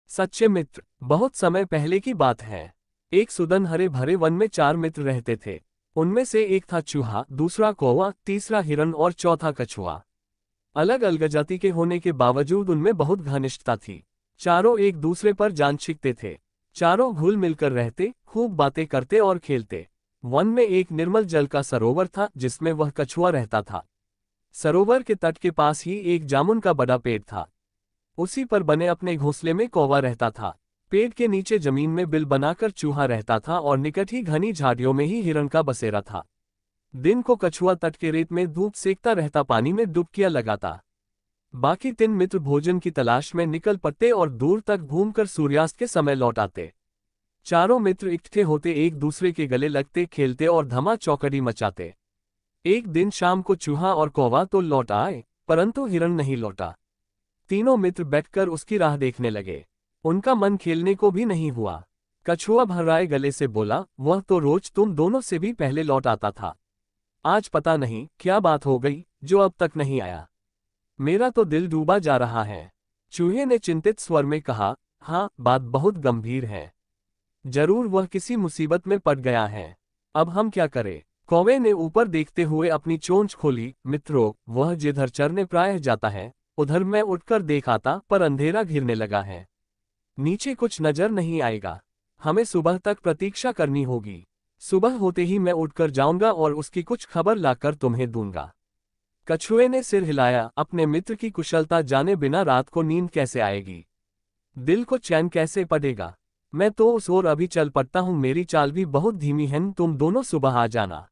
सच्चे मित्र। बहुत समय पहले की बात है। एक सुदन हरे भरे वन में 4 मित्र रहते थे। उनमें से एक था चूहा, दूसरा कौवा, तीसरा हिरन और चौथा कछुआ। अलग अलग जाति के होने के बावजूद उनमें बहुत घनिष्ठता थी। चारों एक दूसरे पर जान छिकते थे। चारों घुल मिलकर रहते, खूब बातें करते और खेलते। वन में एक निर्मल जल का सरोवर था जिसमें वह कछुआ रहता था। सरोवर के तट के पास ही एक जामुन का बड़ा पेड़ था। उसी पर बने अपने घोंसले में कौवा रहता था। पेड़ के नीचे जमीन में बिल बनाकर चूहा रहता था और निकट ही घनी झाड़ियों में ही हिरण का बसेरा था। दिन को कछुआ तट के रेत में धूप सेकता रहता, पानी में डुबकियां लगाता। बाकी 3 मित्र भोजन की तलाश में निकल पड़ते और दूर तक घूमकर सूर्यास्त के समय लौट आते। चारों मित्र इकट्ठे होते, एक दूसरे के गले लगते, खेलते और धमा चौकड़ी मचाते। एक दिन शाम को चूहा और कौवा तो लौट आए, परंतु हिरण नहीं लौटा। तीनों मित्र बैठकर उसकी राह देखने लगे। उनका मन खेलने को भी नहीं हुआ। कछुआ भर्राए गले से बोला, वह तो रोज तुम दोनों से भी पहले लौट आता था। आज पता नहीं क्या बात हो गई जो अब तक नहीं आया। मेरा तो दिल डूबा जा रहा है। चूहे ने चिंतित स्वर में कहा, हाँ, बात बहुत गंभीर है। जरूर वह किसी मुसीबत में पड़ गया है। अब हम क्या करें? कौवे ने ऊपर देखते हुए अपनी चोंच खोली। मित्रों, वह जिधर चरने प्रायः जाता है उधर मैं उठकर देख आता, पर अंधेरा घिरने लगा है। नीचे कुछ नजर नहीं आएगा। हमें सुबह तक प्रतीक्षा करनी होगी। सुबह होते ही मैं उठकर जाऊंगा और उसकी कुछ खबर लाकर तुम्हें दूंगा। कछुए ने सिर हिलाया। अपने मित्र की कुशलता जाने बिना रात को नींद कैसे आएगी? दिल को चैन कैसे पड़ेगा? मैं तो उस ओर अभी चल पड़ता हूं। मेरी चाल भी बहुत धीमी है, तुम दोनों सुबह आ जाना।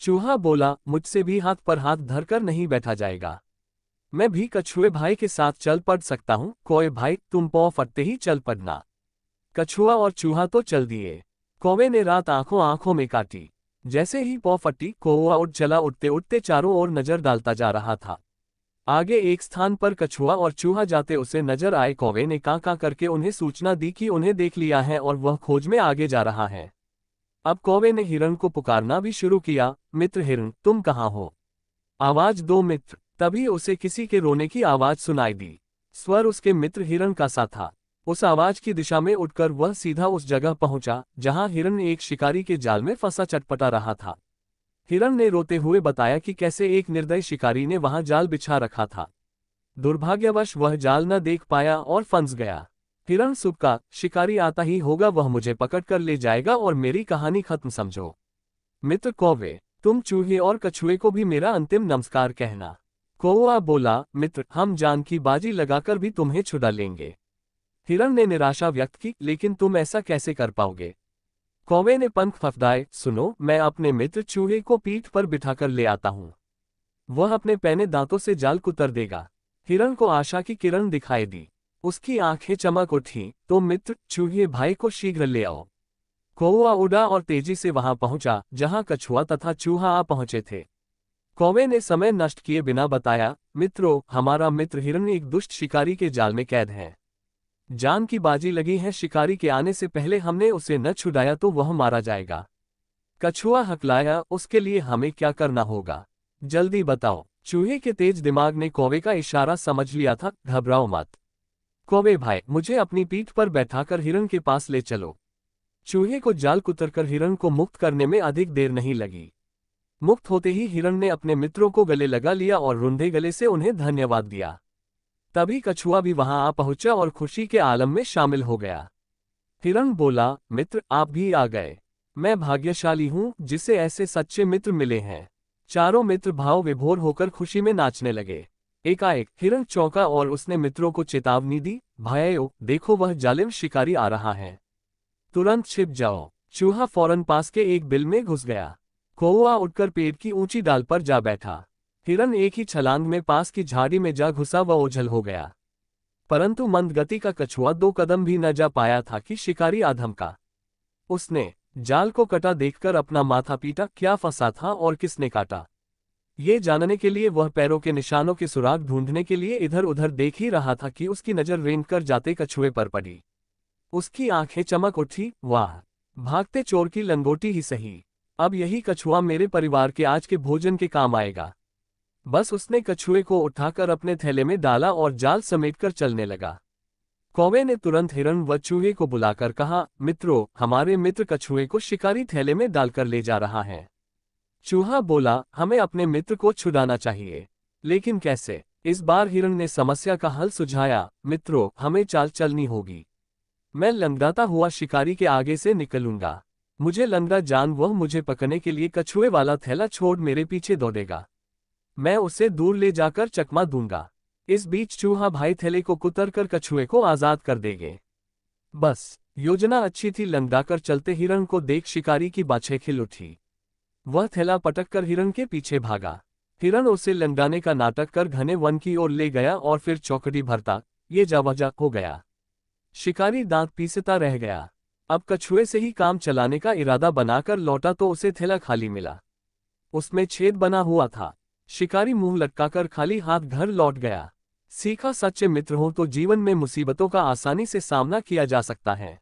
चूहा बोला, मुझसे भी हाथ पर हाथ धरकर नहीं बैठा जाएगा। मैं भी कछुए भाई के साथ चल पड़ सकता हूँ। कौवे भाई, तुम पौ फटते ही चल पड़ना। कछुआ और चूहा तो चल दिए। कौवे ने रात आंखों आंखों में काटी। जैसे ही पौ फटी, कौवा उठ चला। उठते उठते चारों ओर नजर डालता जा रहा था। आगे एक स्थान पर कछुआ और चूहा जाते उसे नजर आए। कौवे ने कां कां करके उन्हें सूचना दी कि उन्हें देख लिया है और वह खोज में आगे जा रहा है। अब कौवे ने हिरण को पुकारना भी शुरू किया। मित्र हिरण, तुम कहाँ हो? आवाज दो मित्र। तभी उसे किसी के रोने की आवाज सुनाई दी। स्वर उसके मित्र हिरण का सा था। उस आवाज की दिशा में उठकर वह सीधा उस जगह पहुंचा जहां हिरण एक शिकारी के जाल में फंसा चटपटा रहा था। हिरण ने रोते हुए बताया कि कैसे एक निर्दयी शिकारी ने वहां जाल बिछा रखा था। दुर्भाग्यवश वह जाल न देख पाया और फंस गया। हिरण सुबका, शिकारी आता ही होगा, वह मुझे पकड़ कर ले जाएगा और मेरी कहानी खत्म समझो। मित्र कौवे, तुम चूहे और कछुए को भी मेरा अंतिम नमस्कार कहना। कौवा बोला, मित्र, हम जान की बाजी लगाकर भी तुम्हें छुड़ा लेंगे। हिरण ने निराशा व्यक्त की, लेकिन तुम ऐसा कैसे कर पाओगे? कौवे ने पंख फफडाए। सुनो, मैं अपने मित्र चूहे को पीठ पर बिठाकर ले आता हूँ। वह अपने पैने दांतों से जाल कुतर देगा। हिरण को आशा की किरण दिखाई दी। उसकी आंखें चमक उठी। तो मित्र चूहे भाई को शीघ्र ले आओ। कौवा उड़ा और तेजी से वहां पहुंचा जहां कछुआ तथा चूहा आ पहुंचे थे। कौवे ने समय नष्ट किए बिना बताया, मित्रों, हमारा मित्र हिरण एक दुष्ट शिकारी के जाल में कैद है। जान की बाजी लगी है। शिकारी के आने से पहले हमने उसे न छुड़ाया तो वह मारा जाएगा। कछुआ हकलाया, उसके लिए हमें क्या करना होगा? जल्दी बताओ। चूहे के तेज दिमाग ने कौवे का इशारा समझ लिया था। घबराओ मत कौवे भाई, मुझे अपनी पीठ पर बैठाकर हिरण के पास ले चलो। चूहे को जाल कुतरकर हिरण को मुक्त करने में अधिक देर नहीं लगी। मुक्त होते ही हिरण ने अपने मित्रों को गले लगा लिया और रुंधे गले से उन्हें धन्यवाद दिया। तभी कछुआ भी वहां आ पहुंचा और खुशी के आलम में शामिल हो गया। हिरण बोला, मित्र, आप भी आ गए। मैं भाग्यशाली हूं जिसे ऐसे सच्चे मित्र मिले हैं। चारों मित्र भाव विभोर होकर खुशी में नाचने लगे। एकाएक हिरण चौंका और उसने मित्रों को चेतावनी दी, भाइयों, देखो वह जालिम शिकारी आ रहा है। तुरंत छिप जाओ। चूहा फौरन पास के एक बिल में घुस गया। कौवा उठकर पेड़ की ऊंची डाल पर जा बैठा। हिरण एक ही छलांग में पास की झाड़ी में जा घुसा व ओझल हो गया। परंतु मंद गति का कछुआ 2 कदम भी न जा पाया था कि शिकारी आधमका। उसने जाल को कटा देखकर अपना माथा पीटा। क्या फंसा था और किसने काटा? ये जानने के लिए वह पैरों के निशानों के सुराग ढूंढने के लिए इधर उधर देख ही रहा था कि उसकी नजर रेंग कर जाते कछुए पर पड़ी। उसकी आंखें चमक उठी। वाह, भागते चोर की लंगोटी ही सही। अब यही कछुआ मेरे परिवार के आज के भोजन के काम आएगा। बस उसने कछुए को उठाकर अपने थैले में डाला और जाल समेटकर चलने लगा। कौवे ने तुरंत हिरण व चूहे को बुलाकर कहा, मित्रों, हमारे मित्र कछुए को शिकारी थैले में डालकर ले जा रहा है। चूहा बोला, हमें अपने मित्र को छुड़ाना चाहिए, लेकिन कैसे? इस बार हिरण ने समस्या का हल सुझाया, मित्रों, हमें चाल चलनी होगी। मैं लंगड़ाता हुआ शिकारी के आगे से निकलूंगा। मुझे लंगड़ा जान वह मुझे पकड़ने के लिए कछुए वाला थैला छोड़ मेरे पीछे दौड़ेगा। मैं उसे दूर ले जाकर चकमा दूंगा। इस बीच चूहा भाई थैले को कुतर कर कछुए को आजाद कर देंगे। बस, योजना अच्छी थी। लंगड़ाकर चलते हिरण को देख शिकारी की बाछें खिल उठी। वह थैला पटक कर हिरण के पीछे भागा। हिरण उसे लंगड़ाने का नाटक कर घने वन की ओर ले गया और फिर चौकड़ी भरता ये जावजा हो गया। शिकारी दांत पीसता रह गया। अब कछुए से ही काम चलाने का इरादा बनाकर लौटा तो उसे थैला खाली मिला। उसमें छेद बना हुआ था। शिकारी मुंह लटकाकर खाली हाथ घर लौट गया। सीखा, सच्चे मित्र हो तो जीवन में मुसीबतों का आसानी से सामना किया जा सकता है।